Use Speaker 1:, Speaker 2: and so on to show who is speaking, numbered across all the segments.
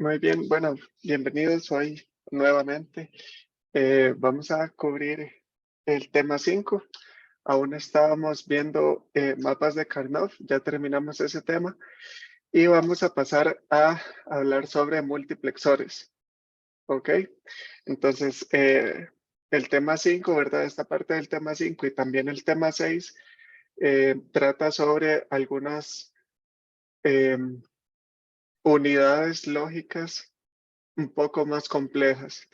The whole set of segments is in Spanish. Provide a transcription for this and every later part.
Speaker 1: Muy bien, bueno, bienvenidos hoy nuevamente. Vamos a cubrir el tema 5. Aún estábamos viendo mapas de Karnoff, ya terminamos ese tema y vamos a pasar a hablar sobre multiplexores. ¿Ok? Entonces, el tema 5, ¿verdad? Esta parte del tema 5 y también el tema 6 trata sobre algunas unidades lógicas un poco más complejas.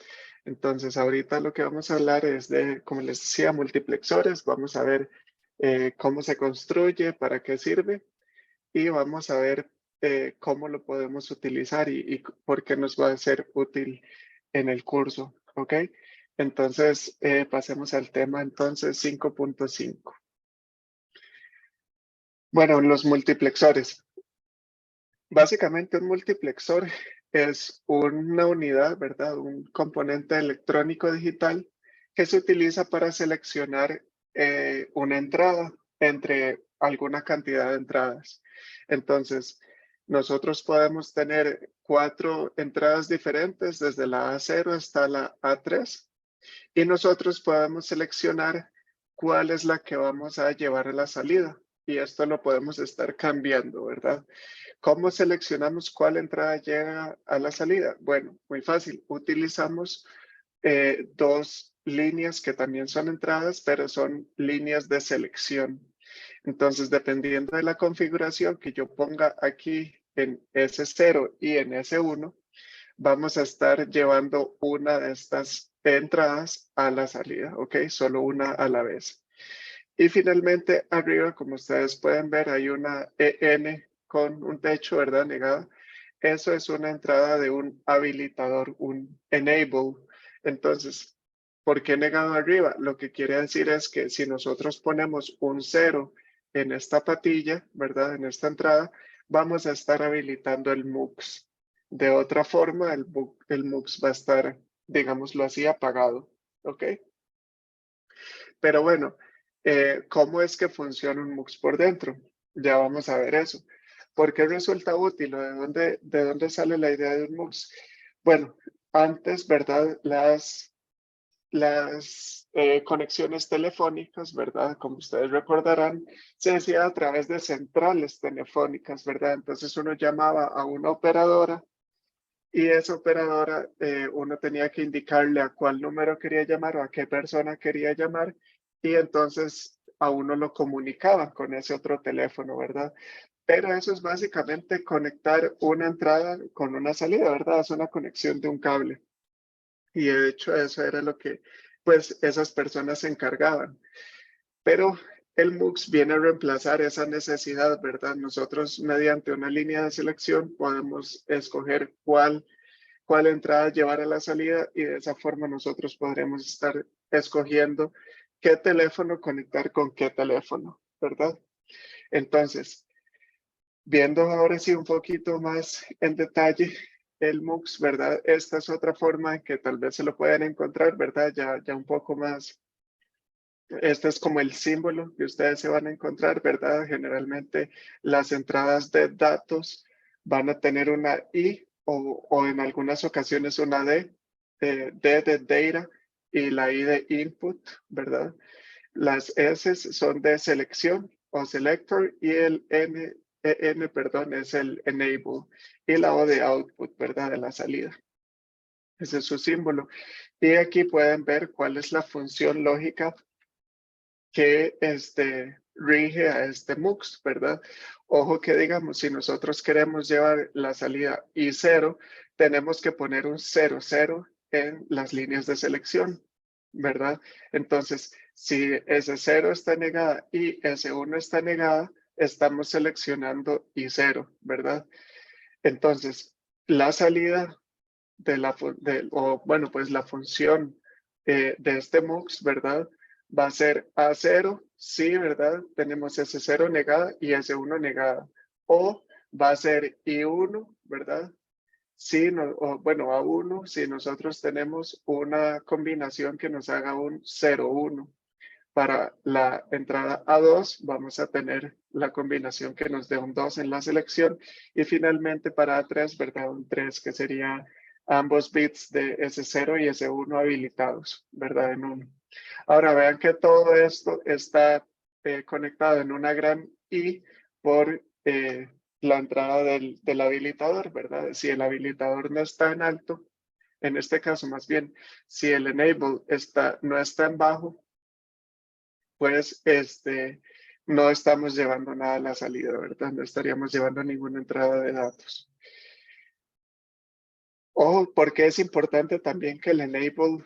Speaker 1: Entonces, ahorita lo que vamos a hablar es de, como les decía, multiplexores. Vamos a ver cómo se construye, para qué sirve y vamos a ver cómo lo podemos utilizar y por qué nos va a ser útil en el curso. ¿Ok? Entonces, pasemos al tema entonces 5.5. Bueno, los multiplexores. Básicamente un multiplexor es una unidad, ¿verdad? Un componente electrónico digital que se utiliza para seleccionar una entrada entre alguna cantidad de entradas. Entonces, nosotros podemos tener 4 entradas diferentes desde la A0 hasta la A3 y nosotros podemos seleccionar cuál es la que vamos a llevar a la salida. Y esto lo podemos estar cambiando, ¿verdad? ¿Cómo seleccionamos cuál entrada llega a la salida? Bueno, muy fácil. Utilizamos dos líneas que también son entradas, pero son líneas de selección. Entonces, dependiendo de la configuración que yo ponga aquí en S0 y en S1, vamos a estar llevando una de estas entradas a la salida, ¿ok? Solo una a la vez. Y finalmente, arriba, como ustedes pueden ver, hay una EN con un techo, ¿verdad? Negada. Eso es una entrada de un habilitador, un enable. Entonces, ¿por qué negado arriba? Lo que quiere decir es que si nosotros ponemos un 0 en esta patilla, ¿verdad? En esta entrada, vamos a estar habilitando el MUX. De otra forma, el MUX va a estar, digámoslo así, apagado. ¿Ok? Pero bueno, ¿cómo es que funciona un MUX por dentro? Ya vamos a ver eso. ¿Por qué resulta útil o de dónde sale la idea de un MUX? Bueno, antes, ¿verdad? Las conexiones telefónicas, ¿verdad? Como ustedes recordarán, se hacía a través de centrales telefónicas, ¿verdad? Entonces uno llamaba a una operadora y esa operadora, uno tenía que indicarle a cuál número quería llamar o a qué persona quería llamar y entonces a uno lo comunicaban con ese otro teléfono, ¿verdad? Pero eso es básicamente conectar una entrada con una salida, ¿verdad? Es una conexión de un cable. Y de hecho eso era lo que pues esas personas se encargaban. Pero el MUX viene a reemplazar esa necesidad, ¿verdad? Nosotros mediante una línea de selección podemos escoger cuál entrada llevar a la salida y de esa forma nosotros podremos estar escogiendo qué teléfono conectar con qué teléfono, ¿verdad? Entonces, viendo ahora sí un poquito más en detalle el MUX, ¿verdad? Esta es otra forma en que tal vez se lo pueden encontrar, ¿verdad? Ya un poco más. Este es como el símbolo que ustedes se van a encontrar, ¿verdad? Generalmente las entradas de datos van a tener una I o en algunas ocasiones una D, D de data y la I de input, ¿verdad? Las S son de selección o selector y el N, perdón, es el enable y la O de output, ¿verdad? De la salida. Ese es su símbolo. Y aquí pueden ver cuál es la función lógica que rige a este MUX, ¿verdad? Ojo que digamos, si nosotros queremos llevar la salida I0, tenemos que poner un 00 en las líneas de selección, ¿verdad? Entonces, si S0 está negada y S1 está negada, estamos seleccionando I0, ¿verdad? Entonces, la salida bueno, pues la función de este MUX, ¿verdad? Va a ser A0, sí, ¿verdad? Tenemos S0 negada y S1 negada. O va a ser I1, ¿verdad? Sí, o bueno, A1, si nosotros tenemos una combinación que nos haga un 0, 1. Para la entrada A2 vamos a tener la combinación que nos dé un 2 en la selección. Y finalmente para A3, ¿verdad? Un 3 que sería ambos bits de S0 y S1 habilitados, ¿verdad? En uno. Ahora vean que todo esto está conectado en una gran I por la entrada del habilitador, ¿verdad? Si el habilitador no está en alto, en este caso más bien, si el enable no está en bajo, pues no estamos llevando nada a la salida, ¿verdad? No estaríamos llevando ninguna entrada de datos. Ojo, porque es importante también que el enable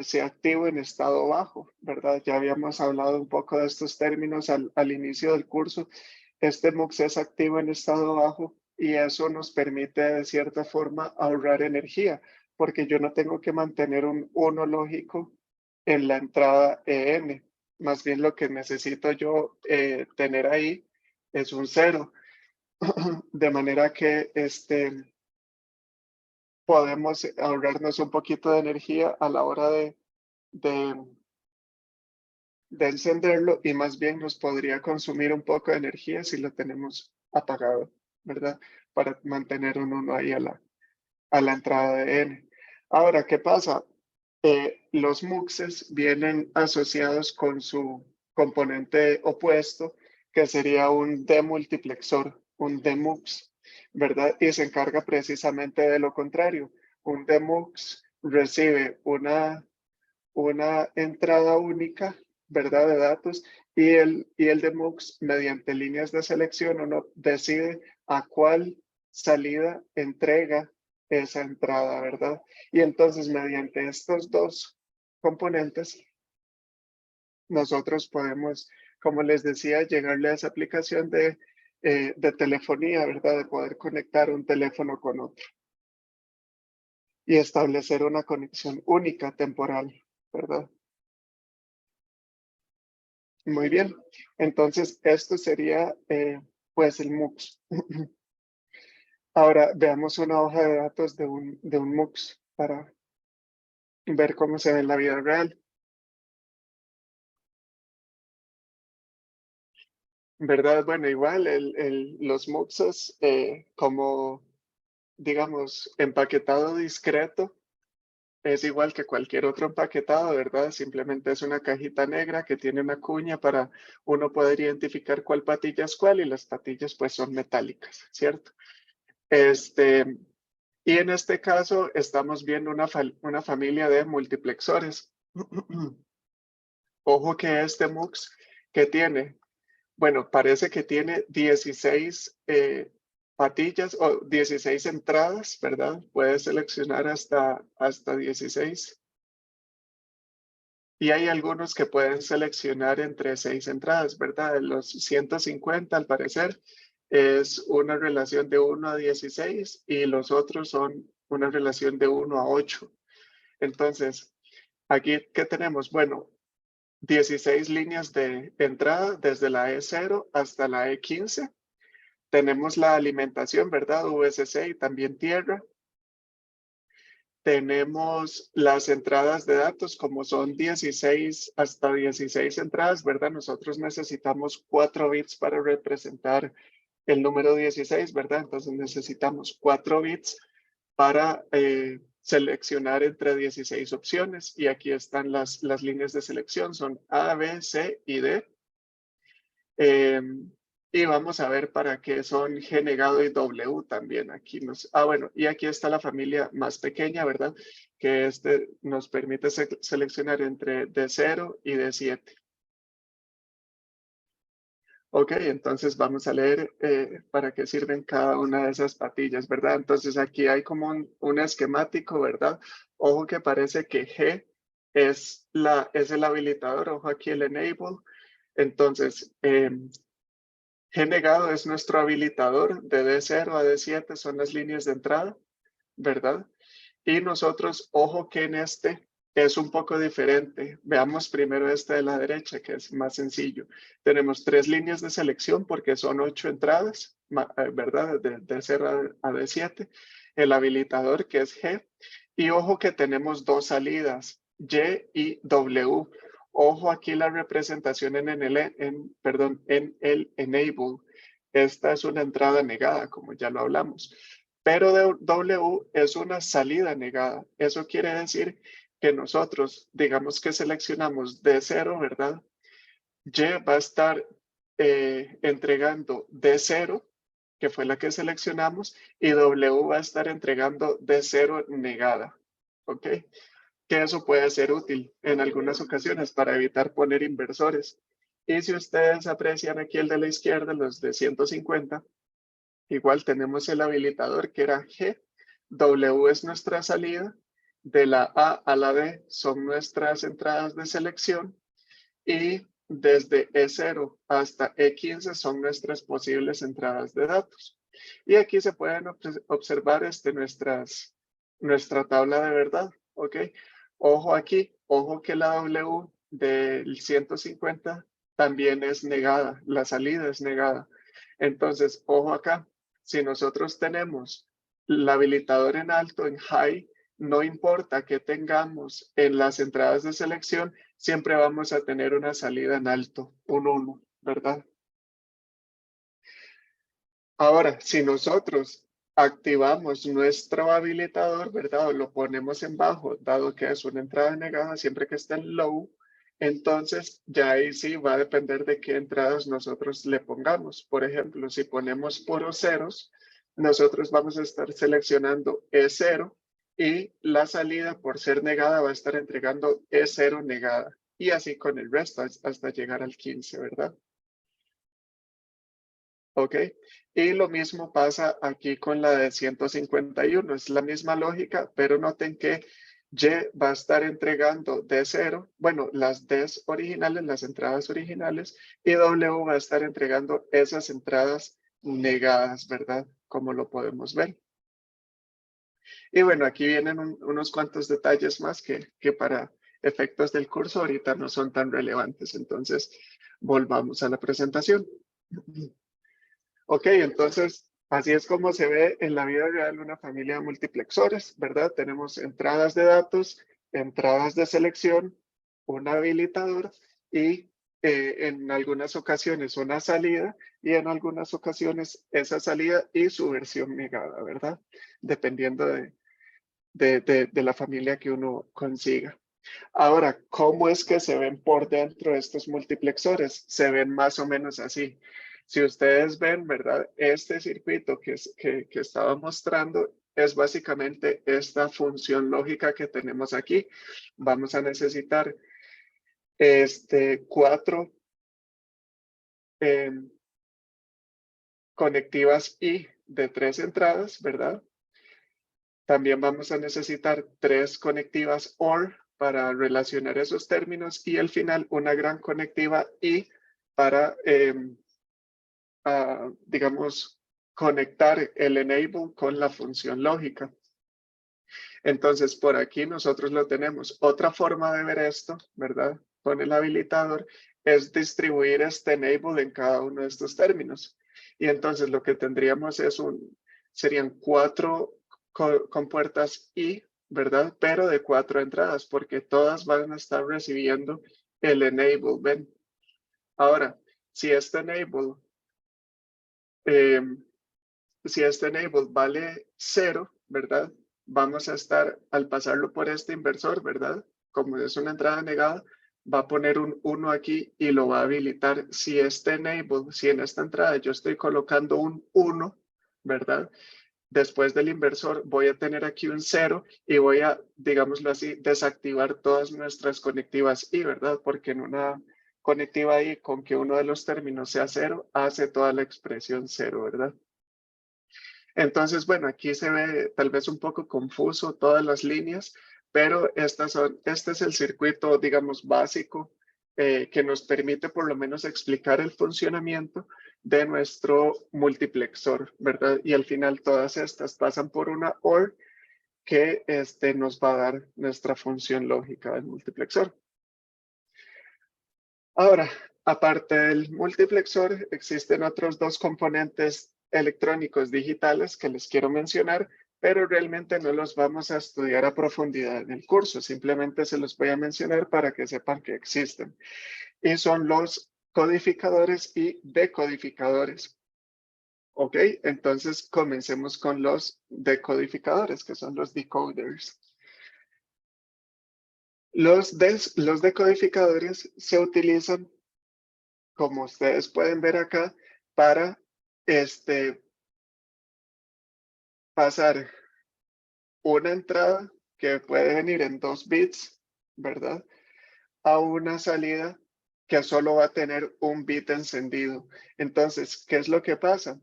Speaker 1: sea activo en estado bajo, ¿verdad? Ya habíamos hablado un poco de estos términos al inicio del curso. Este MUX es activo en estado bajo y eso nos permite de cierta forma ahorrar energía, porque yo no tengo que mantener un 1 lógico en la entrada EN. Más bien lo que necesito yo tener ahí es un 0. De manera que podemos ahorrarnos un poquito de energía a la hora de, de encenderlo y más bien nos podría consumir un poco de energía si lo tenemos apagado, ¿verdad? Para mantener un 1 ahí a la entrada de N. Ahora, ¿qué pasa? Los MUXes vienen asociados con su componente opuesto, que sería un demultiplexor, un demux, ¿verdad? Y se encarga precisamente de lo contrario. Un demux recibe una entrada única, ¿verdad? De datos y el demux, mediante líneas de selección, uno decide a cuál salida entrega esa entrada, ¿verdad? Y entonces, mediante estos dos componentes, nosotros podemos, como les decía, llegarle a esa aplicación de telefonía, ¿verdad? De poder conectar un teléfono con otro y establecer una conexión única temporal, ¿verdad? Muy bien. Entonces, esto sería, pues, el MUX. Ahora, veamos una hoja de datos de un MUX para ver cómo se ve en la vida real. ¿Verdad? Bueno, igual los MUXes, como, digamos, empaquetado discreto, es igual que cualquier otro empaquetado, ¿verdad? Simplemente es una cajita negra que tiene una cuña para uno poder identificar cuál patilla es cuál y las patillas pues son metálicas, ¿cierto? Y en este caso estamos viendo una familia de multiplexores. Ojo que este MUX que tiene, bueno, parece que tiene 16 patillas o 16 entradas, ¿verdad? Puedes seleccionar hasta 16. Y hay algunos que pueden seleccionar entre 6 entradas, ¿verdad? Los 150, al parecer, es una relación de 1 a 16 y los otros son una relación de 1 a 8. Entonces, aquí, ¿qué tenemos? Bueno, 16 líneas de entrada desde la E0 hasta la E15. Tenemos la alimentación, ¿verdad? USC y también tierra. Tenemos las entradas de datos, como son 16 hasta 16 entradas, ¿verdad? Nosotros necesitamos 4 bits para representar el número 16, ¿verdad? Entonces necesitamos 4 bits para seleccionar entre 16 opciones. Y aquí están las líneas de selección, son A, B, C y D. Y vamos a ver para qué son G negado y W también. Aquí bueno, y aquí está la familia más pequeña, ¿verdad? Que nos permite seleccionar entre D0 y D7. Ok, entonces vamos a leer para qué sirven cada una de esas patillas, ¿verdad? Entonces aquí hay como un esquemático, ¿verdad? Ojo que parece que G es el habilitador, ojo aquí el enable. Entonces, G negado es nuestro habilitador, de D0 a D7 son las líneas de entrada, ¿verdad? Y nosotros, ojo que en este es un poco diferente. Veamos primero este de la derecha, que es más sencillo. Tenemos 3 líneas de selección porque son 8 entradas, ¿verdad? De D0 a D7. El habilitador, que es G. Y ojo que tenemos 2 salidas, Y y W. Ojo aquí la representación en el enable. Esta es una entrada negada, como ya lo hablamos. Pero W es una salida negada. Eso quiere decir que nosotros, digamos que seleccionamos D0, ¿verdad? Y va a estar entregando D0, que fue la que seleccionamos, y W va a estar entregando D0 negada. ¿Ok? Que eso puede ser útil en algunas ocasiones para evitar poner inversores. Y si ustedes aprecian aquí el de la izquierda, los de 150, igual tenemos el habilitador que era G, W es nuestra salida, de la A a la B son nuestras entradas de selección y desde E0 hasta E15 son nuestras posibles entradas de datos. Y aquí se pueden observar nuestra tabla de verdad, ¿ok? Ojo aquí, ojo que la W del 150 también es negada, la salida es negada. Entonces, ojo acá, si nosotros tenemos el habilitador en alto, en high, no importa que tengamos en las entradas de selección, siempre vamos a tener una salida en alto, un 1, ¿verdad? Ahora, si nosotros activamos nuestro habilitador, ¿verdad? O lo ponemos en bajo, dado que es una entrada negada, siempre que esté en low, entonces ya ahí sí va a depender de qué entradas nosotros le pongamos. Por ejemplo, si ponemos puros ceros, nosotros vamos a estar seleccionando E0 y la salida por ser negada va a estar entregando E0 negada. Y así con el resto hasta llegar al 15, ¿verdad? ¿Ok? Y lo mismo pasa aquí con la de 151. Es la misma lógica, pero noten que Y va a estar entregando D0, bueno, las Ds originales, las entradas originales, y W va a estar entregando esas entradas negadas, ¿verdad? Como lo podemos ver. Y bueno, aquí vienen unos cuantos detalles más que para efectos del curso ahorita no son tan relevantes. Entonces, volvamos a la presentación. Ok, entonces así es como se ve en la vida real una familia de multiplexores, ¿verdad? Tenemos entradas de datos, entradas de selección, un habilitador y en algunas ocasiones una salida y en algunas ocasiones esa salida y su versión negada, ¿verdad? Dependiendo de la familia que uno consiga. Ahora, ¿cómo es que se ven por dentro estos multiplexores? Se ven más o menos así. Si ustedes ven, ¿verdad? Este circuito que estaba mostrando es básicamente esta función lógica que tenemos aquí. Vamos a necesitar cuatro conectivas I de 3 entradas, ¿verdad? También vamos a necesitar 3 conectivas OR para relacionar esos términos y al final una gran conectiva I para, digamos, conectar el enable con la función lógica. Entonces, por aquí nosotros lo tenemos. Otra forma de ver esto, ¿verdad? Con el habilitador es distribuir este enable en cada uno de estos términos. Y entonces lo que tendríamos serían 4 compuertas I, ¿verdad? Pero de 4 entradas, porque todas van a estar recibiendo el enable, ¿ven? Ahora, si este enable, eh, si este enable vale 0, ¿verdad? Vamos a estar, al pasarlo por este inversor, ¿verdad? Como es una entrada negada, va a poner un 1 aquí y lo va a habilitar. Si este enable, si en esta entrada yo estoy colocando un 1, ¿verdad? Después del inversor voy a tener aquí un 0 y voy a, digámoslo así, desactivar todas nuestras conectivas I, ¿verdad? Porque en una conectiva I con que uno de los términos sea 0, hace toda la expresión 0, ¿verdad? Entonces, bueno, aquí se ve tal vez un poco confuso todas las líneas, pero este es el circuito, digamos, básico que nos permite por lo menos explicar el funcionamiento de nuestro multiplexor, ¿verdad? Y al final todas estas pasan por una OR que nos va a dar nuestra función lógica del multiplexor. Ahora, aparte del multiplexor, existen otros dos componentes electrónicos digitales que les quiero mencionar, pero realmente no los vamos a estudiar a profundidad en el curso. Simplemente se los voy a mencionar para que sepan que existen. Y son los codificadores y decodificadores. Ok, entonces comencemos con los decodificadores, que son los decoders. Los decodificadores se utilizan, como ustedes pueden ver acá, para pasar una entrada que puede venir en 2 bits, ¿verdad? A una salida que solo va a tener un bit encendido. Entonces, ¿qué es lo que pasa?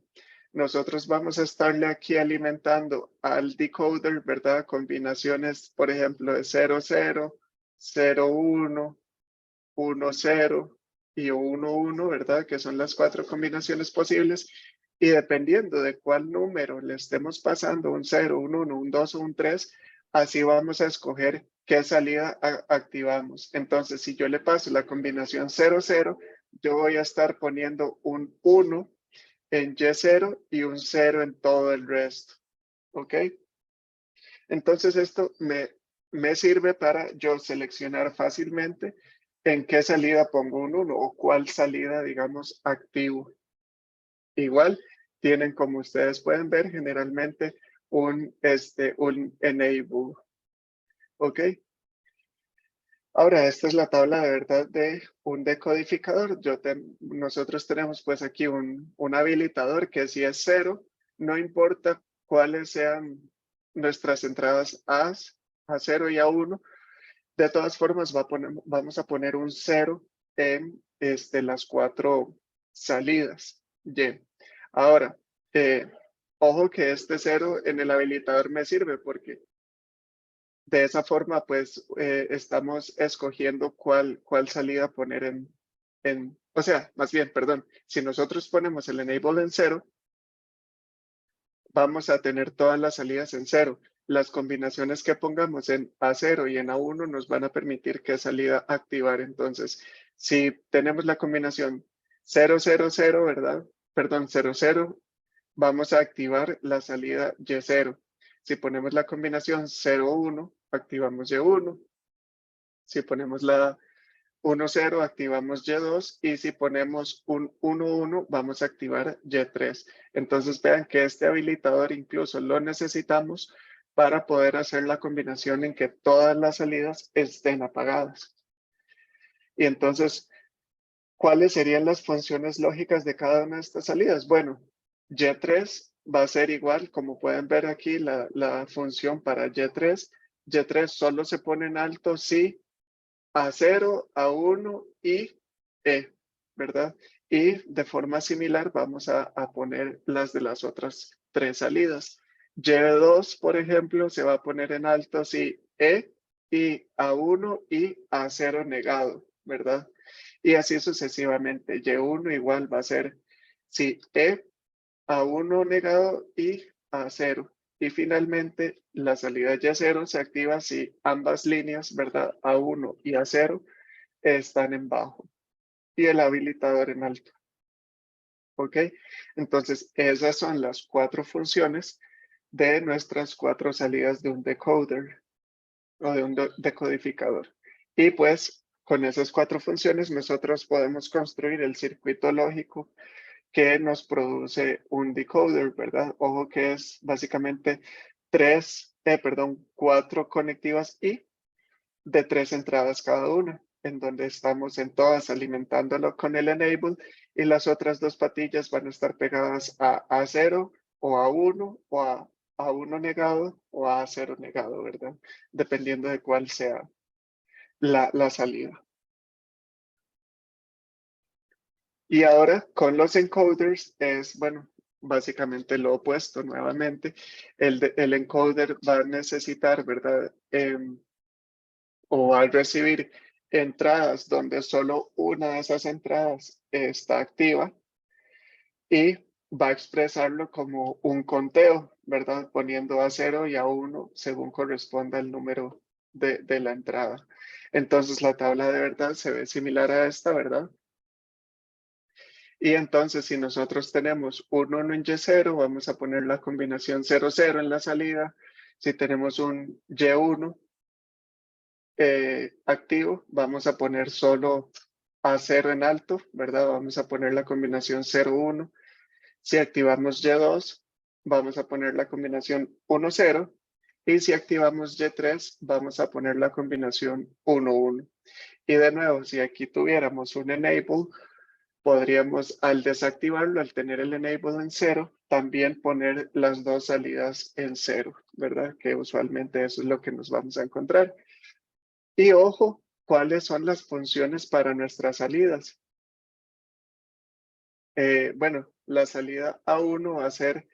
Speaker 1: Nosotros vamos a estarle aquí alimentando al decoder, ¿verdad? Combinaciones, por ejemplo, de 00, 01, 10 y 11, ¿verdad? Que son las 4 combinaciones posibles. Y dependiendo de cuál número le estemos pasando, un 0, un 1, un 2 o un 3, así vamos a escoger qué salida activamos. Entonces, si yo le paso la combinación 00, yo voy a estar poniendo un 1 en Y0 y un 0 en todo el resto. ¿Ok? Entonces, esto me sirve para yo seleccionar fácilmente en qué salida pongo un 1 o cuál salida, digamos, activo. Igual tienen, como ustedes pueden ver, generalmente un enable. ¿Ok? Ahora, esta es la tabla de verdad de un decodificador. Nosotros tenemos pues aquí un habilitador que si es 0, no importa cuáles sean nuestras entradas A0 y A1, de todas formas vamos a poner un 0 en las 4 salidas. Y ahora, ojo que este 0 en el habilitador me sirve porque de esa forma, pues, estamos escogiendo cuál salida poner o sea, más bien, perdón, si nosotros ponemos el enable en 0, vamos a tener todas las salidas en 0. Las combinaciones que pongamos en A0 y en A1 nos van a permitir qué salida activar. Entonces, si tenemos la combinación 0, 0, 0, ¿verdad? Perdón, 0, 0, vamos a activar la salida Y0. Si ponemos la combinación 0, 1, activamos Y1. Si ponemos la 1, 0, activamos Y2. Y si ponemos un 1, 1, vamos a activar Y3. Entonces vean que este habilitador incluso lo necesitamos para poder hacer la combinación en que todas las salidas estén apagadas. Y entonces, ¿cuáles serían las funciones lógicas de cada una de estas salidas? Bueno, Y3 va a ser igual, como pueden ver aquí, la función para Y3. Y3 solo se pone en alto si A0, A1 y E, ¿verdad? Y de forma similar vamos a poner las de las otras 3 salidas. Y2, por ejemplo, se va a poner en alto si E y A1 y A0 negado, ¿verdad? Y así sucesivamente. Y1 igual va a ser si E, A1 negado y A0. Y finalmente la salida Y0 se activa si ambas líneas, ¿verdad? A1 y A0 están en bajo y el habilitador en alto. ¿Ok? Entonces, esas son las 4 funciones de nuestras 4 salidas de un decoder o de un decodificador. Y pues, con esas 4 funciones, nosotros podemos construir el circuito lógico que nos produce un decoder, ¿verdad? Ojo que es básicamente 4 conectivas y de 3 entradas cada una, en donde estamos en todas alimentándolo con el enable y las otras 2 patillas van a estar pegadas a A0 o a 1 o a A1 negado o a A0 negado, ¿verdad? Dependiendo de cuál sea la salida. Y ahora con los encoders es, bueno, básicamente lo opuesto nuevamente. El encoder va a necesitar, ¿verdad? O al recibir entradas donde solo una de esas entradas está activa y va a expresarlo como un conteo, ¿verdad? Poniendo a 0 y a 1 según corresponda el número de la entrada. Entonces la tabla de verdad se ve similar a esta, ¿verdad? Y entonces, si nosotros tenemos un 1 en Y0, vamos a poner la combinación 0, 0 en la salida. Si tenemos un Y1 activo, vamos a poner solo A0 en alto, ¿verdad? Vamos a poner la combinación 0, 1. Si activamos Y2, vamos a poner la combinación 1, 0. Y si activamos Y3, vamos a poner la combinación 1, 1. Y de nuevo, si aquí tuviéramos un enable, podríamos al desactivarlo, al tener el enable en 0, también poner las dos salidas en 0, ¿verdad? Que usualmente eso es lo que nos vamos a encontrar. Y ojo, ¿cuáles son las funciones para nuestras salidas? Bueno, la salida A1 va a ser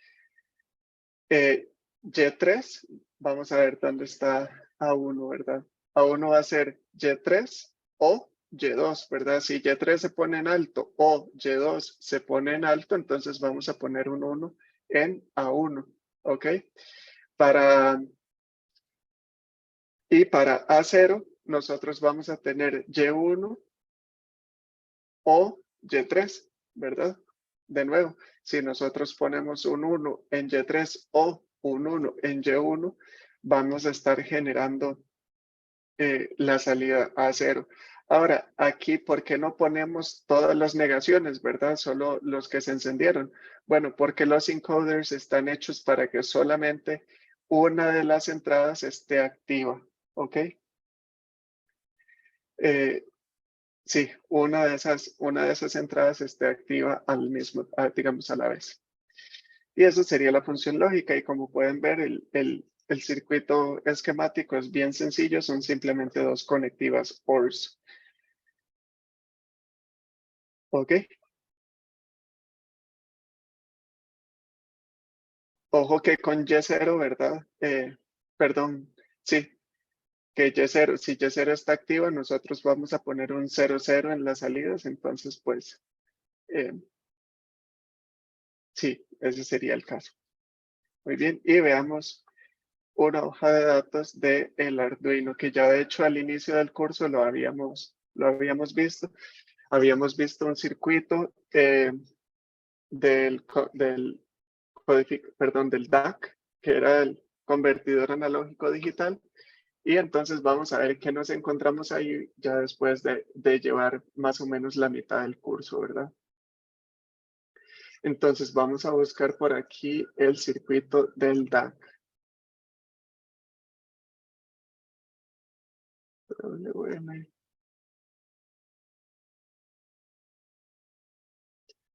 Speaker 1: Y3. Vamos a ver dónde está A1, ¿verdad? A1 va a ser Y3 o Y2, ¿verdad? Si Y3 se pone en alto o Y2 se pone en alto, entonces vamos a poner un 1 en A1, ¿ok? Y para A0, nosotros vamos a tener Y1 o Y3, ¿verdad? De nuevo, si nosotros ponemos un 1 en Y3 o un 1 en Y1, vamos a estar generando la salida a 0. Ahora, aquí, ¿por qué no ponemos todas las negaciones, verdad? Solo los que se encendieron. Bueno, porque los encoders están hechos para que solamente una de las entradas esté activa, ¿ok? Sí, una de esas entradas esté activa al mismo, digamos, a la vez. Y eso sería la función lógica. Y como pueden ver, el circuito esquemático es bien sencillo. Son simplemente dos conectivas ORs. ¿Ok? Ojo que con Y0, ¿verdad? Perdón, sí, que Y0, si Y0 está activa, nosotros vamos a poner un 0, 0 en las salidas. Entonces, pues, eh, sí, ese sería el caso. Muy bien, y veamos una hoja de datos del Arduino, que ya de hecho al inicio del curso lo habíamos visto. Habíamos visto un circuito del DAC, que era el convertidor analógico digital. Y entonces vamos a ver qué nos encontramos ahí ya después de llevar más o menos la mitad del curso, ¿verdad? Entonces vamos a buscar por aquí el circuito del DAC.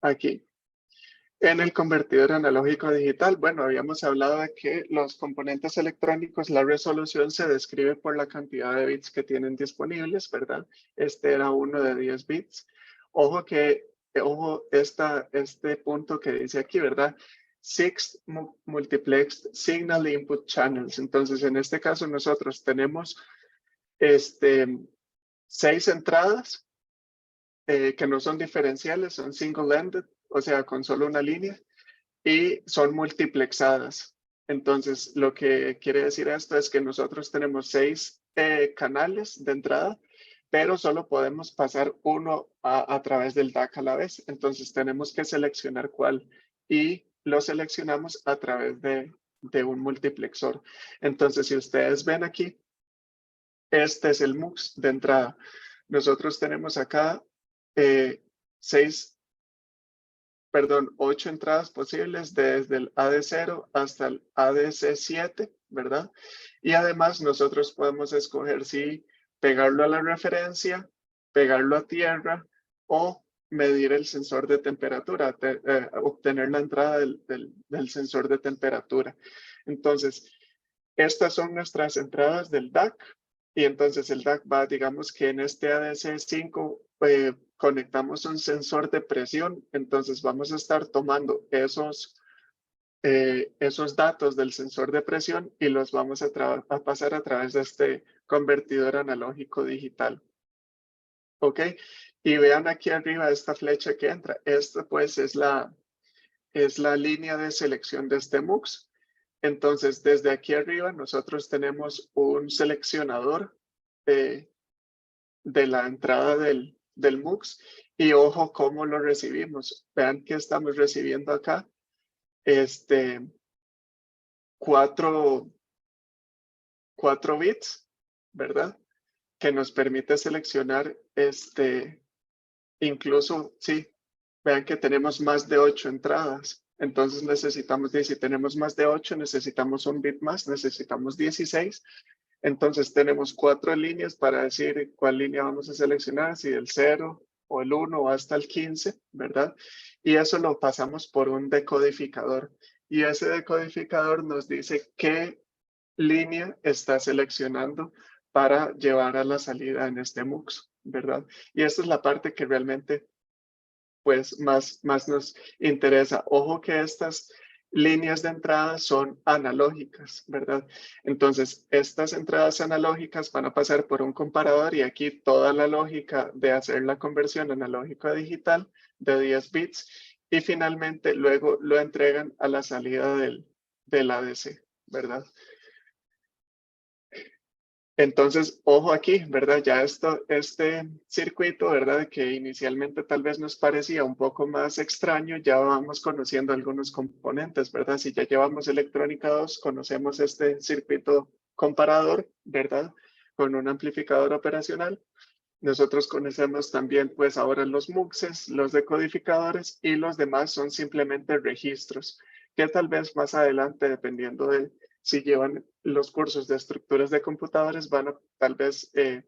Speaker 1: Aquí. En el convertidor analógico digital, bueno, habíamos hablado de que los componentes electrónicos, la resolución se describe por la cantidad de bits que tienen disponibles, ¿verdad? Este era uno de 10 bits. Ojo, este punto que dice aquí, ¿verdad? Six multiplexed signal input channels. Entonces, en este caso, nosotros tenemos 6 entradas que no son diferenciales, son single-ended, o sea, con solo una línea, y son multiplexadas. Entonces, lo que quiere decir esto es que nosotros tenemos 6 canales de entrada, pero solo podemos pasar uno a través del DAC a la vez. Entonces, tenemos que seleccionar cuál y lo seleccionamos a través de un multiplexor. Entonces, si ustedes ven aquí, este es el MUX de entrada. Nosotros tenemos acá 8 entradas posibles desde el AD0 hasta el ADC7, ¿verdad? Y además nosotros podemos escoger si pegarlo a la referencia, pegarlo a tierra o medir el sensor de temperatura, obtener la entrada del sensor de temperatura. Entonces, estas son nuestras entradas del DAC y entonces el DAC va, digamos que en este ADC5 conectamos un sensor de presión, entonces vamos a estar tomando esos datos del sensor de presión y los vamos a pasar a través de este convertidor analógico digital. ¿Ok? Y vean aquí arriba esta flecha que entra. Esta pues es la línea de selección de este MUX. Entonces, desde aquí arriba nosotros tenemos un seleccionador de la entrada del MUX y ojo cómo lo recibimos. Vean que estamos recibiendo acá 4 bits, ¿verdad? Que nos permite seleccionar incluso, sí, vean que tenemos más de 8 entradas. Entonces necesitamos, si tenemos más de 8, necesitamos un bit más, necesitamos 16. Entonces tenemos 4 líneas para decir cuál línea vamos a seleccionar, si el 0 o el 1 o hasta el 15, ¿verdad? Y eso lo pasamos por un decodificador. Y ese decodificador nos dice qué línea está seleccionando para llevar a la salida en este MUX, ¿verdad? Y esta es la parte que realmente pues más nos interesa. Ojo que estas líneas de entrada son analógicas, ¿verdad? Entonces, estas entradas analógicas van a pasar por un comparador y aquí toda la lógica de hacer la conversión analógico a digital de 10 bits y finalmente luego lo entregan a la salida del ADC, ¿verdad? Entonces, ojo aquí, ¿verdad? Ya este circuito, ¿verdad? Que inicialmente tal vez nos parecía un poco más extraño, ya vamos conociendo algunos componentes, ¿verdad? Si ya llevamos electrónica 2, conocemos este circuito comparador, ¿verdad? Con un amplificador operacional. Nosotros conocemos también, pues ahora los MUXes, los decodificadores y los demás son simplemente registros, que tal vez más adelante, dependiendo de si llevan los cursos de estructuras de computadores, van a tal vez eh,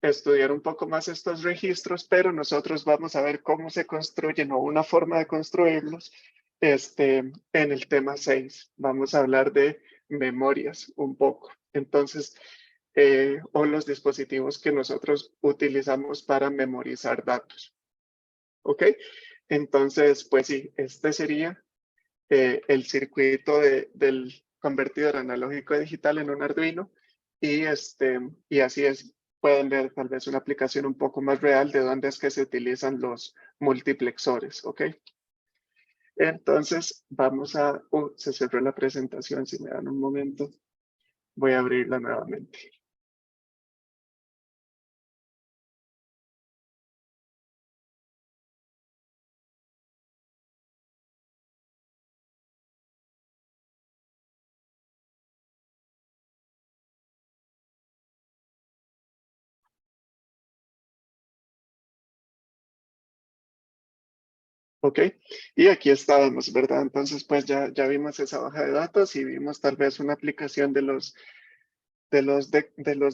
Speaker 1: estudiar un poco más estos registros, pero nosotros vamos a ver cómo se construyen o una forma de construirlos en el tema 6. Vamos a hablar de memorias un poco. Entonces, o los dispositivos que nosotros utilizamos para memorizar datos. ¿Ok? Entonces, pues sí, este sería el circuito del convertidor analógico a digital en un Arduino y así es. Pueden ver tal vez una aplicación un poco más real de dónde es que se utilizan los multiplexores, ¿ok? Entonces, vamos a... se cerró la presentación, si me dan un momento, voy a abrirla nuevamente. ¿Ok? Y aquí estábamos, ¿verdad? Entonces, pues ya vimos esa hoja de datos y vimos tal vez una aplicación de los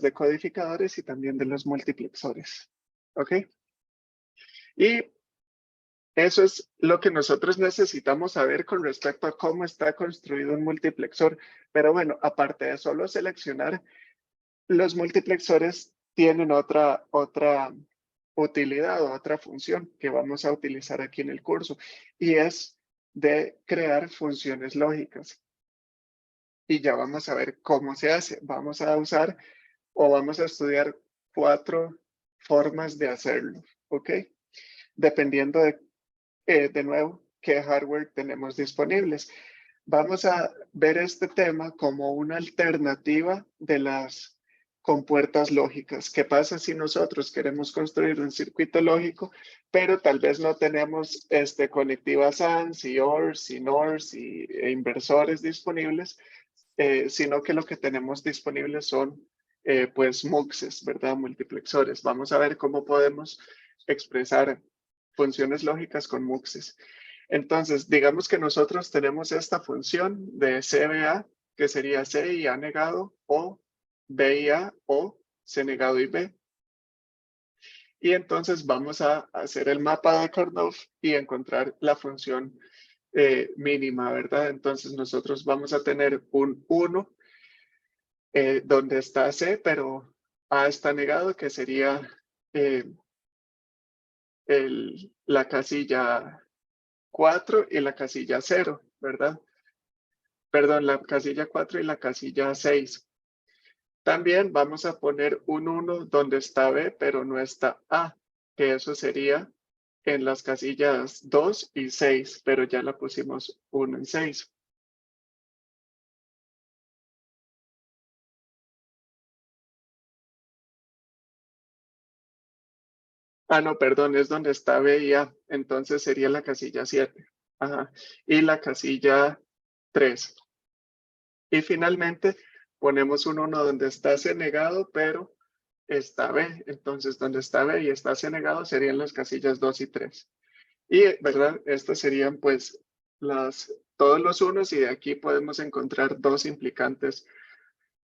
Speaker 1: decodificadores y también de los multiplexores. ¿Ok? Y eso es lo que nosotros necesitamos saber con respecto a cómo está construido un multiplexor. Pero bueno, aparte de solo seleccionar, los multiplexores tienen otra utilidad o otra función que vamos a utilizar aquí en el curso y es de crear funciones lógicas. Y ya vamos a ver cómo se hace. Vamos a usar o vamos a estudiar 4 formas de hacerlo, ¿ok? Dependiendo de nuevo, qué hardware tenemos disponibles. Vamos a ver este tema como una alternativa de las compuertas lógicas. ¿Qué pasa si nosotros queremos construir un circuito lógico, pero tal vez no tenemos conectivas ANS y ORs y NORs e inversores disponibles, sino que lo que tenemos disponibles son pues MUXes, ¿verdad? Multiplexores. Vamos a ver cómo podemos expresar funciones lógicas con MUXes. Entonces, digamos que nosotros tenemos esta función de CBA, que sería C y A negado, o B y A, o C negado y B. Y entonces vamos a hacer el mapa de Karnoff y encontrar la función mínima, ¿verdad? Entonces nosotros vamos a tener un 1 donde está C, pero A está negado, que sería eh, la casilla 4 y la casilla 0, ¿verdad? Perdón, la casilla 4 y la casilla 6. También vamos a poner un 1 donde está B, pero no está A, que eso sería en las casillas 2 y 6, pero ya la pusimos 1 en 6. Ah, no, perdón, es donde está B y A. Entonces sería la casilla 7. Ajá. Y la casilla 3. Y finalmente ponemos un 1 donde está C negado, pero está B. Entonces, donde está B y está C negado serían las casillas 2 y 3. Y, ¿verdad? Estas serían pues todos los unos y de aquí podemos encontrar dos implicantes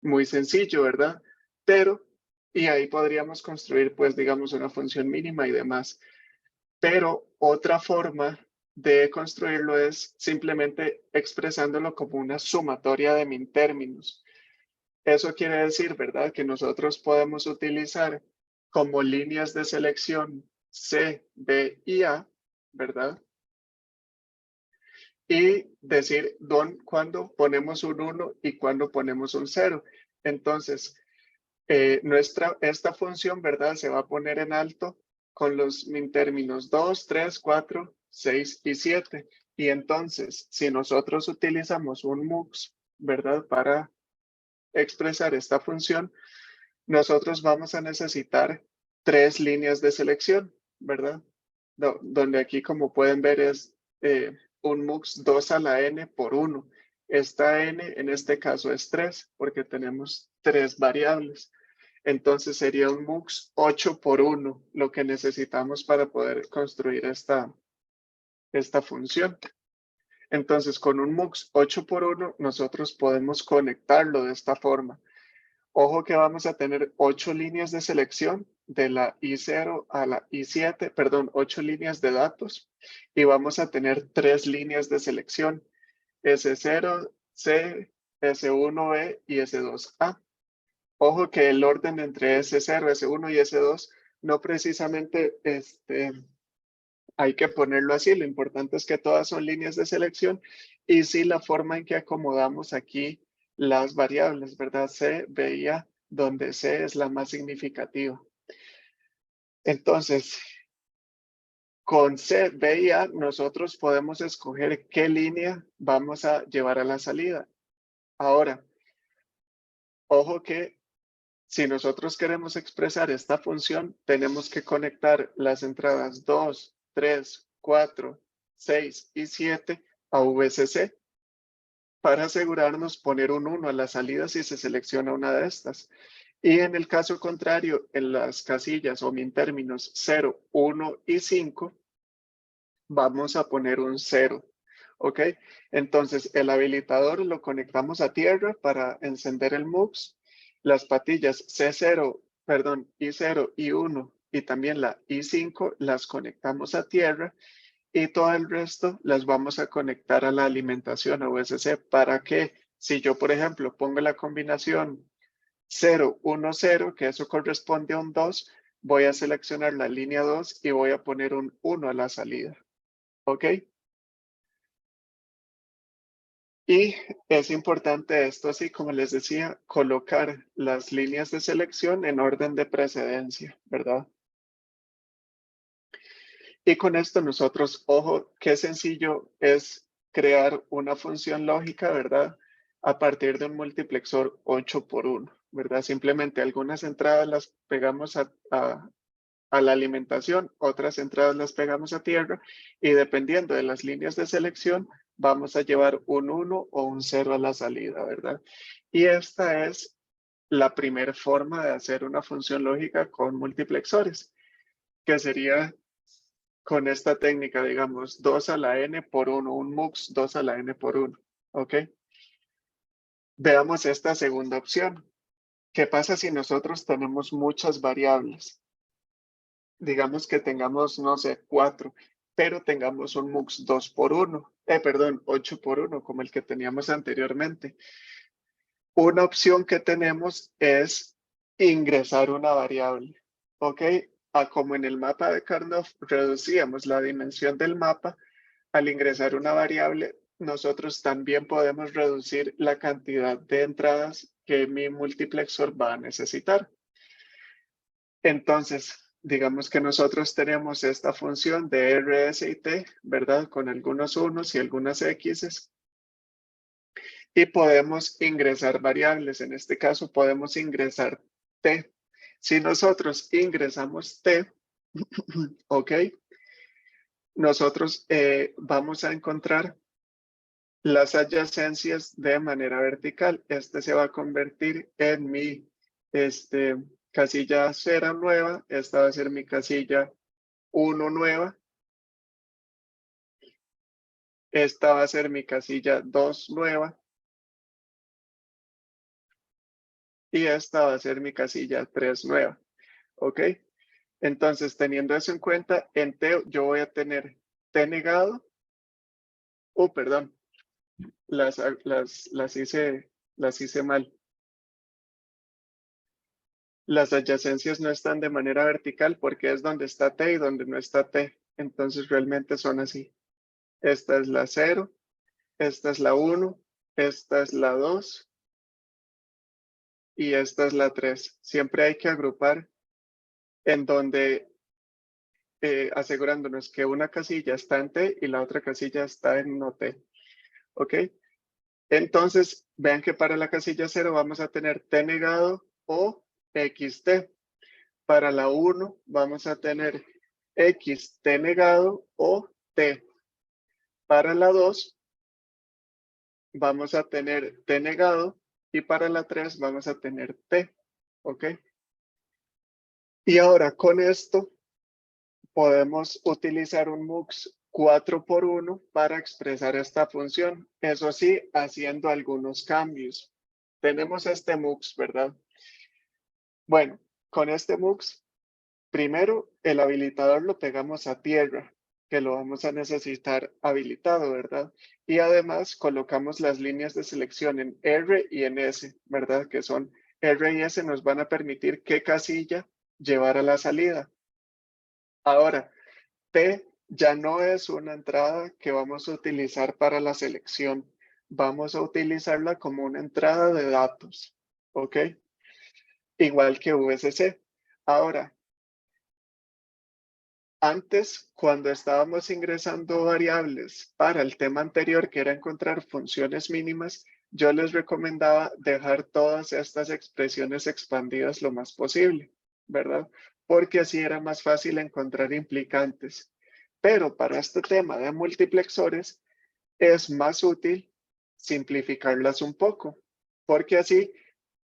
Speaker 1: muy sencillo, ¿verdad? Pero, y ahí podríamos construir pues digamos una función mínima y demás. Pero otra forma de construirlo es simplemente expresándolo como una sumatoria de min términos. Eso quiere decir, ¿verdad? Que nosotros podemos utilizar como líneas de selección C, B y A, ¿verdad? Y decir cuándo ponemos un 1 y cuándo ponemos un 0. Entonces, esta función, ¿verdad? Se va a poner en alto con los min términos 2, 3, 4, 6 y 7. Y entonces, si nosotros utilizamos un MUX, ¿verdad? Para expresar esta función, nosotros vamos a necesitar tres líneas de selección, ¿verdad? Donde aquí, como pueden ver, es un MUX 2 a la n por 1. Esta n en este caso es 3 porque tenemos tres variables. Entonces sería un MUX 8 por 1 lo que necesitamos para poder construir esta función. Entonces con un MUX 8 por 1 nosotros podemos conectarlo de esta forma. Ojo que vamos a tener 8 líneas de selección de la I0 a la I7, perdón, 8 líneas de datos y vamos a tener 3 líneas de selección, S0, C, S1B y S2A. Ojo que el orden entre S0, S1 y S2 no precisamente hay que ponerlo así. Lo importante es que todas son líneas de selección y sí la forma en que acomodamos aquí las variables, ¿verdad? C, B y A, donde C es la más significativa. Entonces, con C, B y A, nosotros podemos escoger qué línea vamos a llevar a la salida. Ahora, ojo que si nosotros queremos expresar esta función, tenemos que conectar las entradas 2, 3, 4, 6 y 7 a VCC para asegurarnos poner un 1 a la salida si se selecciona una de estas. Y en el caso contrario, en las casillas o min términos 0, 1 y 5, vamos a poner un 0. ¿Ok? Entonces, el habilitador lo conectamos a tierra para encender el MUX. Las patillas C0, perdón, I0 y 1 y también la I5 las conectamos a tierra y todo el resto las vamos a conectar a la alimentación a VSC para que si yo, por ejemplo, pongo la combinación 0, 1, 0, que eso corresponde a un 2, voy a seleccionar la línea 2 y voy a poner un 1 a la salida. ¿Ok? Y es importante esto, así como les decía, colocar las líneas de selección en orden de precedencia, ¿verdad? Y con esto nosotros, ojo, qué sencillo es crear una función lógica, ¿verdad? A partir de un multiplexor 8 por 1, ¿verdad? Simplemente algunas entradas las pegamos a la alimentación, otras entradas las pegamos a tierra y dependiendo de las líneas de selección, vamos a llevar un 1 o un 0 a la salida, ¿verdad? Y esta es la primera forma de hacer una función lógica con multiplexores, que sería con esta técnica, digamos, 2 a la n por 1, un MUX 2 a la n por 1, ¿ok? Veamos esta segunda opción. ¿Qué pasa si nosotros tenemos muchas variables? Digamos que tengamos, no sé, 4, pero tengamos un MUX 2 por 1, perdón, 8 por 1, como el que teníamos anteriormente. Una opción que tenemos es ingresar una variable, ¿ok? Como en el mapa de Karnoff reducíamos la dimensión del mapa, al ingresar una variable, nosotros también podemos reducir la cantidad de entradas que mi multiplexor va a necesitar. Entonces, digamos que nosotros tenemos esta función de R, S y T, ¿verdad? Con algunos unos y algunas X's. Y podemos ingresar variables. En este caso, podemos ingresar T. Si nosotros ingresamos T, Ok. Nosotros vamos a encontrar las adyacencias de manera vertical. Este se va a convertir en mi casilla 0 nueva. Esta va a ser mi casilla 1 nueva. Esta va a ser mi casilla 2 nueva. Y esta va a ser mi casilla 3 nueva. ¿Ok? Entonces, teniendo eso en cuenta, en T yo voy a tener T negado. Perdón. Las hice mal. Las adyacencias no están de manera vertical porque es donde está T y donde no está T. Entonces, realmente son así. Esta es la 0. Esta es la 1. Esta es la 2. Y esta es la 3. Siempre hay que agrupar en donde asegurándonos que una casilla está en T y la otra casilla está en no T. ¿Ok? Entonces, vean que para la casilla 0 vamos a tener T negado o XT. Para la 1 vamos a tener XT negado o T. Para la 2 vamos a tener T negado y para la 3 vamos a tener T. ¿Ok? Y ahora con esto podemos utilizar un MUX 4x1 para expresar esta función. Eso sí, haciendo algunos cambios. Tenemos este MUX, ¿verdad? Bueno, con este MUX, primero el habilitador lo pegamos a tierra, que lo vamos a necesitar habilitado, ¿verdad? Y además colocamos las líneas de selección en R y en S, ¿verdad? Que son R y S nos van a permitir qué casilla llevar a la salida. Ahora, T ya no es una entrada que vamos a utilizar para la selección. Vamos a utilizarla como una entrada de datos, ¿ok? Igual que VSC. Ahora, antes, cuando estábamos ingresando variables para el tema anterior, que era encontrar funciones mínimas, yo les recomendaba dejar todas estas expresiones expandidas lo más posible, ¿verdad? Porque así era más fácil encontrar implicantes. Pero para este tema de multiplexores, es más útil simplificarlas un poco, porque así,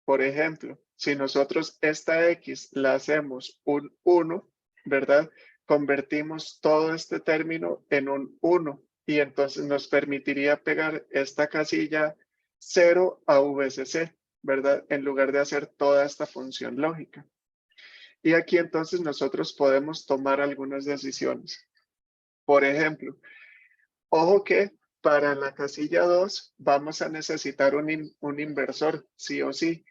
Speaker 1: por ejemplo, si nosotros esta X la hacemos un 1, ¿verdad? Convertimos todo este término en un 1 y entonces nos permitiría pegar esta casilla 0 a VCC, ¿verdad? En lugar de hacer toda esta función lógica. Y aquí entonces nosotros podemos tomar algunas decisiones. Por ejemplo, ojo que para la casilla 2 vamos a necesitar un inversor, sí o sí.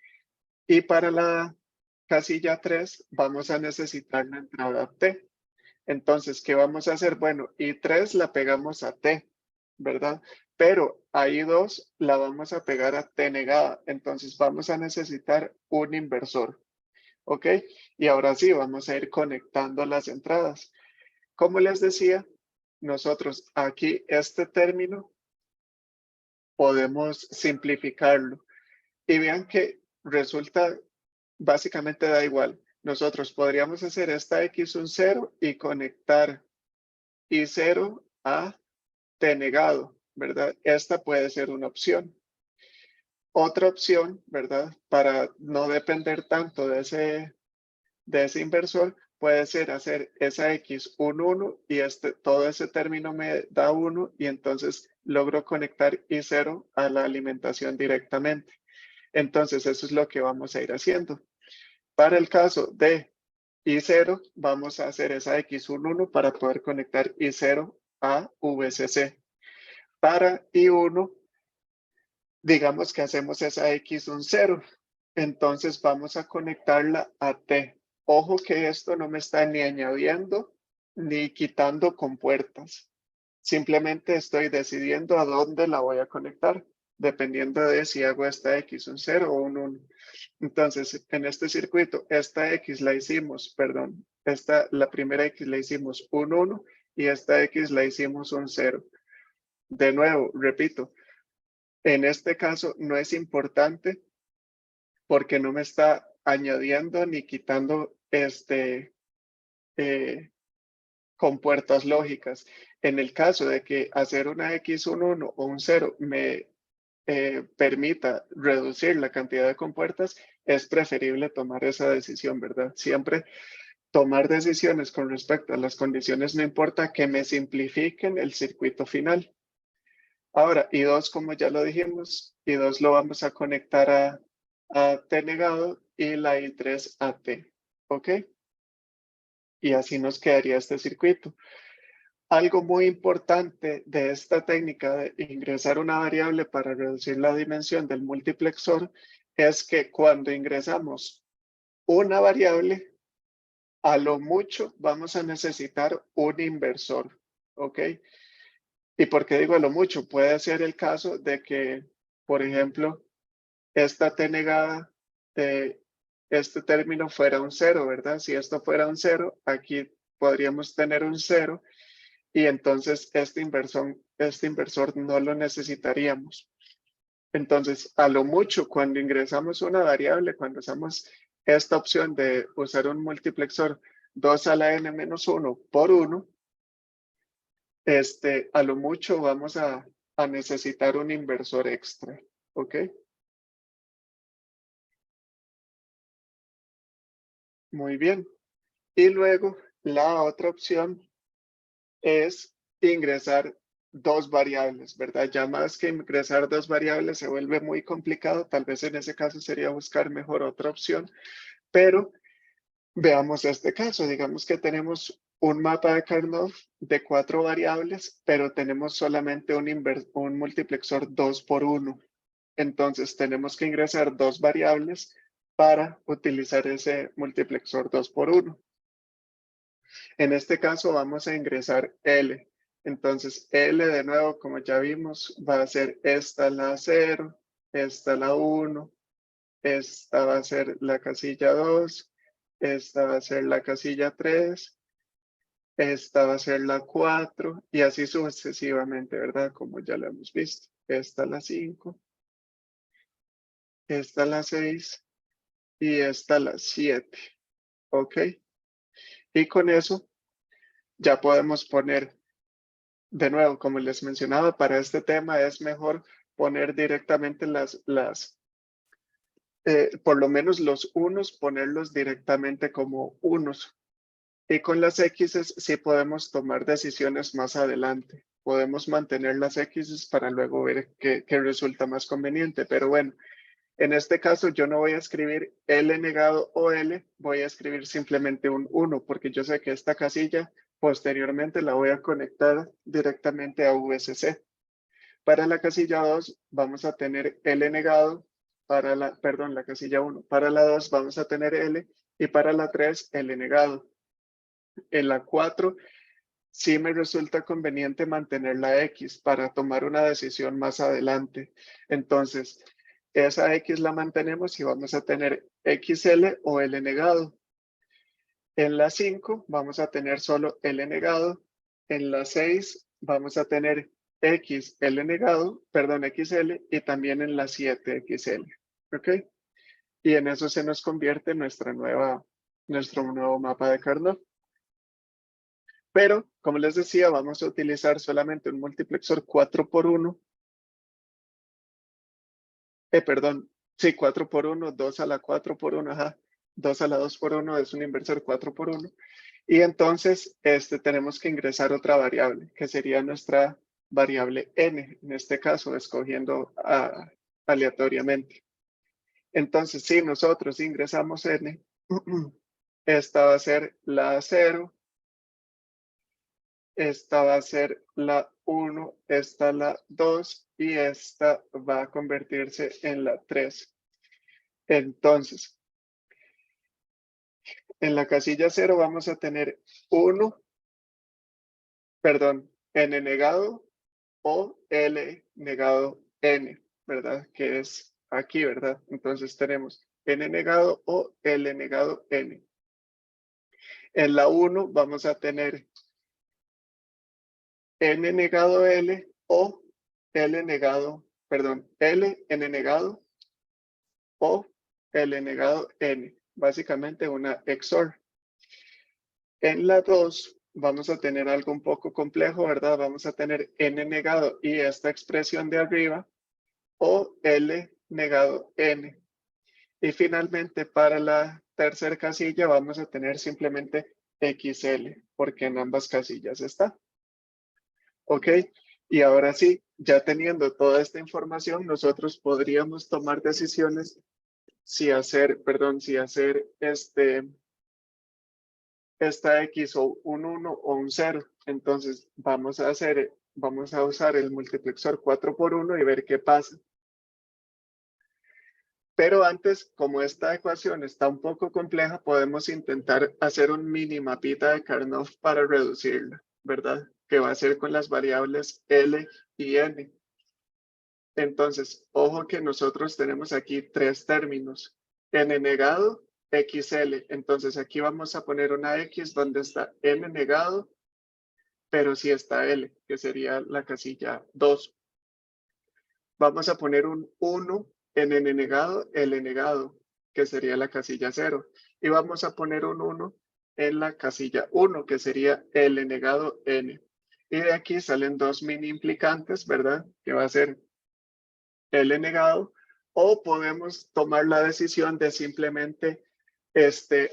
Speaker 1: Y para la casilla 3 vamos a necesitar la entrada T. Entonces, ¿qué vamos a hacer? Bueno, I3 la pegamos a T, ¿verdad? Pero a I2 la vamos a pegar a T negada. Entonces, vamos a necesitar un inversor, ¿ok? Y ahora sí, vamos a ir conectando las entradas. Como les decía, nosotros aquí este término podemos simplificarlo. Y vean que resulta, básicamente da igual. Nosotros podríamos hacer esta X un 0 y conectar I0 a T negado, ¿verdad? Esta puede ser una opción. Otra opción, ¿verdad? Para no depender tanto de ese inversor, puede ser hacer esa X un 1 y todo ese término me da 1 y entonces logro conectar I0 a la alimentación directamente. Entonces, eso es lo que vamos a ir haciendo. Para el caso de I0, vamos a hacer esa X11 para poder conectar I0 a VCC. Para I1, digamos que hacemos esa X10. Entonces, vamos a conectarla a T. Ojo que esto no me está ni añadiendo ni quitando compuertas. Simplemente estoy decidiendo a dónde la voy a conectar, dependiendo de si hago esta X un 0 o un 1. Entonces, en este circuito, esta X la hicimos, perdón, la primera X la hicimos un 1 y esta X la hicimos un 0. De nuevo, repito, en este caso no es importante porque no me está añadiendo ni quitando compuertas lógicas. En el caso de que hacer una X, un 1 o un 0 me permita reducir la cantidad de compuertas, es preferible tomar esa decisión, ¿verdad? Siempre tomar decisiones con respecto a las condiciones, no importa que me simplifiquen el circuito final. Ahora, I2, como ya lo dijimos, I2 lo vamos a conectar a T negado y la I3 a T, ¿ok? Y así nos quedaría este circuito. Algo muy importante de esta técnica de ingresar una variable para reducir la dimensión del multiplexor es que cuando ingresamos una variable, a lo mucho vamos a necesitar un inversor, ¿ok? ¿Y por qué digo a lo mucho? Puede ser el caso de que, por ejemplo, esta T negada de este término fuera un 0, ¿verdad? Si esto fuera un 0, aquí podríamos tener un 0 y entonces este inversor no lo necesitaríamos. Entonces, a lo mucho, cuando ingresamos una variable, cuando usamos esta opción de usar un multiplexor 2 a la n menos 1 por 1, a lo mucho vamos a necesitar un inversor extra, ¿ok? Muy bien. Y luego, la otra opción es ingresar dos variables, ¿verdad? Ya más que ingresar dos variables se vuelve muy complicado. Tal vez en ese caso sería buscar mejor otra opción, pero veamos este caso. Digamos que tenemos un mapa de Karnoff de 4 variables, pero tenemos solamente un multiplexor 2 por 1. Entonces tenemos que ingresar dos variables para utilizar ese multiplexor 2 por 1. En este caso vamos a ingresar L. Entonces L de nuevo, como ya vimos, va a ser esta la 0, esta la 1, esta va a ser la casilla 2, esta va a ser la casilla 3, esta va a ser la 4 y así sucesivamente, ¿verdad? Como ya lo hemos visto. Esta la 5, esta la 6 y esta la 7. ¿Ok? Y con eso ya podemos poner, de nuevo, como les mencionaba, para este tema es mejor poner directamente por lo menos los unos, ponerlos directamente como unos. Y con las X sí podemos tomar decisiones más adelante. Podemos mantener las X para luego ver qué resulta más conveniente. Pero bueno, en este caso yo no voy a escribir L negado o L, voy a escribir simplemente un 1 porque yo sé que esta casilla posteriormente la voy a conectar directamente a VSC. Para la casilla 2 vamos a tener L negado, la casilla 1. Para la 2 vamos a tener L y para la 3 L negado. En la 4 sí me resulta conveniente mantener la X para tomar una decisión más adelante. Entonces, esa X la mantenemos y vamos a tener XL o L negado. En la 5 vamos a tener solo L negado. En la 6 vamos a tener XL negado, perdón, XL, y también en la 7 XL. ¿Ok? Y en eso se nos convierte nuestro nuevo mapa de Karnoff. Pero, como les decía, vamos a utilizar solamente un multiplexor 4 por 1. Perdón, sí, 4 por 1, 2 a la 4 por 1, ajá. 2 a la 2 por 1 es un inversor 4 por 1. Y entonces tenemos que ingresar otra variable, que sería nuestra variable n, en este caso, escogiendo aleatoriamente. Entonces, si nosotros ingresamos n, esta va a ser la 0, esta va a ser la 1, esta la 2 y esta va a convertirse en la 3. Entonces, en la casilla 0 vamos a tener 1, perdón, n negado o L negado n, ¿verdad? Que es aquí, ¿verdad? Entonces tenemos n negado o L negado n. En la 1 vamos a tener n negado L o L negado, perdón, L n negado o L negado n. Básicamente una XOR. En la 2 vamos a tener algo un poco complejo, ¿verdad? Vamos a tener n negado y esta expresión de arriba, o L negado n. Y finalmente para la tercera casilla vamos a tener simplemente XL, porque en ambas casillas está. ¿Ok? Y ahora sí, ya teniendo toda esta información, nosotros podríamos tomar decisiones si hacer esta X o un 1 o un 0. Entonces vamos a usar el multiplexor 4x1 y ver qué pasa. Pero antes, como esta ecuación está un poco compleja, podemos intentar hacer un mini mapita de Karnoff para reducirla, ¿verdad? Que va a ser con las variables L y N. Entonces, ojo que nosotros tenemos aquí tres términos. N negado, XL. Entonces aquí vamos a poner una X donde está N negado, pero sí está L, que sería la casilla 2. Vamos a poner un 1 en N negado, L negado, que sería la casilla 0. Y vamos a poner un 1 en la casilla 1, que sería L negado N. Y de aquí salen dos mini implicantes, ¿verdad? Que va a ser L negado, o podemos tomar la decisión de simplemente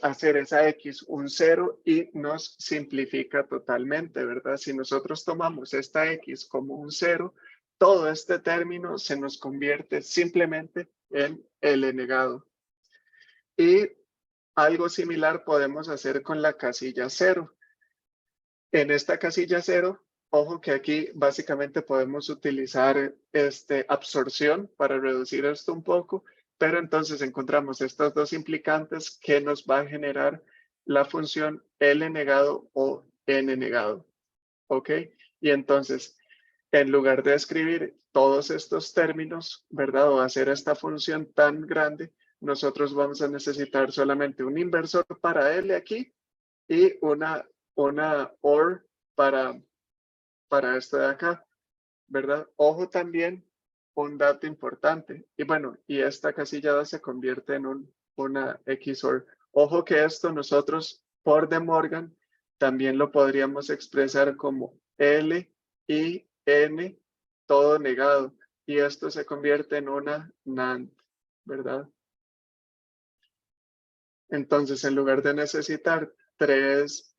Speaker 1: hacer esa X un 0 y nos simplifica totalmente, ¿verdad? Si nosotros tomamos esta X como un 0, todo este término se nos convierte simplemente en L negado. Y algo similar podemos hacer con la casilla 0. En esta casilla 0, ojo que aquí básicamente podemos utilizar absorción para reducir esto un poco, pero entonces encontramos estos dos implicantes que nos va a generar la función L negado o N negado. ¿Ok? Y entonces, en lugar de escribir todos estos términos, ¿verdad? O hacer esta función tan grande, nosotros vamos a necesitar solamente un inversor para L aquí y una OR para esto de acá, ¿verdad? Ojo también, un dato importante. Y bueno, y esta casilla se convierte en una XOR. Ojo que esto nosotros, por De Morgan, también lo podríamos expresar como L y N, todo negado. Y esto se convierte en una NAND, ¿verdad? Entonces, en lugar de necesitar tres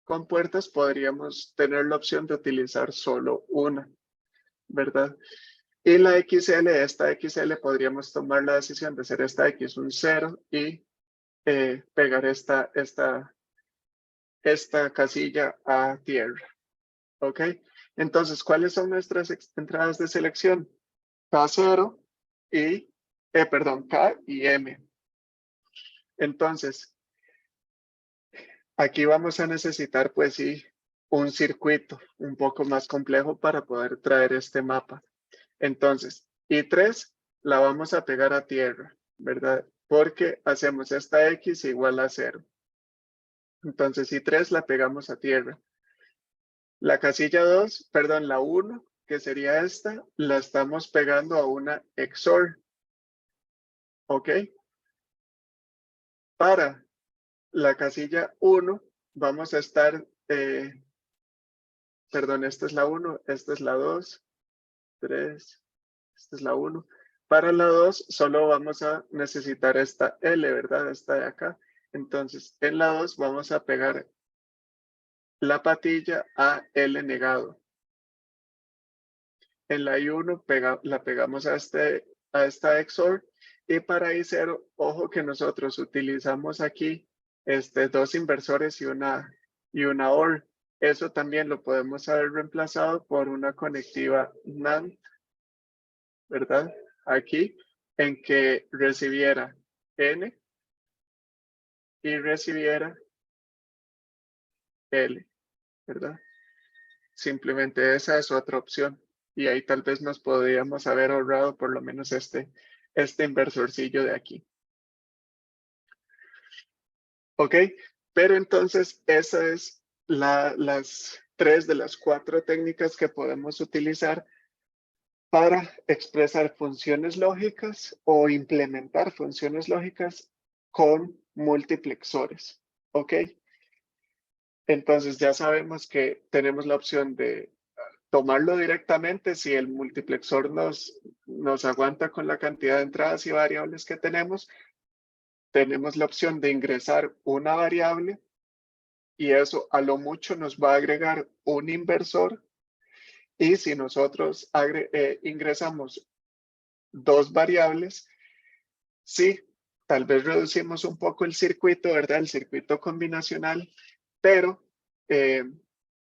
Speaker 1: compuertas, podríamos tener la opción de utilizar solo una, ¿verdad? Y la XL, esta XL, podríamos tomar la decisión de hacer esta X un 0 y pegar esta casilla a tierra, ¿ok? Entonces, ¿cuáles son nuestras entradas de selección? K0 y, K y M. Entonces, aquí vamos a necesitar, pues sí, un circuito un poco más complejo para poder traer este mapa. Entonces, I3 la vamos a pegar a tierra, ¿verdad? Porque hacemos esta X igual a 0. Entonces, I3 la pegamos a tierra. La casilla 2, perdón, la 1, que sería esta, la estamos pegando a una XOR. ¿Ok? Para la casilla 1, vamos a estar, perdón, esta es la 1, esta es la 2, 3, esta es la 1. Para la 2 solo vamos a necesitar esta L, ¿verdad? Esta de acá. Entonces, en la 2 vamos a pegar la patilla a L negado. En la I1 la pegamos a esta XOR. Y para I0, ojo que nosotros utilizamos aquí dos inversores y una OR. Eso también lo podemos haber reemplazado por una conectiva NAND, ¿verdad? Aquí, en que recibiera N y recibiera L, ¿verdad? Simplemente esa es otra opción. Y ahí tal vez nos podríamos haber ahorrado por lo menos este inversorcillo de aquí. ¿Ok? Pero entonces esas es las 3 de las 4 técnicas que podemos utilizar para expresar funciones lógicas o implementar funciones lógicas con multiplexores. ¿Ok? Entonces ya sabemos que tenemos la opción de tomarlo directamente si el multiplexor nos aguanta con la cantidad de entradas y variables que tenemos. Tenemos la opción de ingresar una variable y eso a lo mucho nos va a agregar un inversor. Y si nosotros ingresamos dos variables, sí, tal vez reducimos un poco el circuito, ¿verdad? El circuito combinacional, pero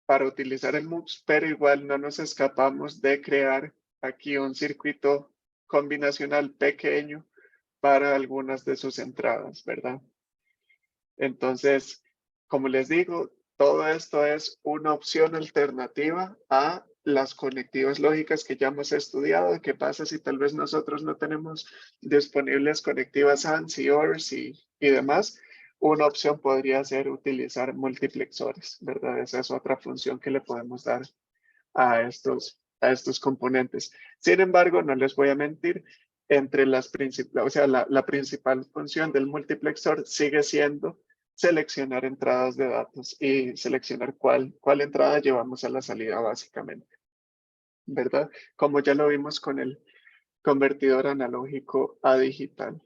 Speaker 1: para utilizar el MUX, pero igual no nos escapamos de crear aquí un circuito combinacional pequeño para algunas de sus entradas, ¿verdad? Entonces, como les digo, todo esto es una opción alternativa a las conectivas lógicas que ya hemos estudiado. ¿Qué pasa si tal vez nosotros no tenemos disponibles conectivas ANSI, ORs y demás? Una opción podría ser utilizar multiplexores, ¿verdad? Esa es otra función que le podemos dar a estos componentes. Sin embargo, no les voy a mentir, entre las principales, o sea, la principal función del multiplexor sigue siendo seleccionar entradas de datos y seleccionar cuál entrada llevamos a la salida básicamente, ¿verdad? Como ya lo vimos con el convertidor analógico a digital.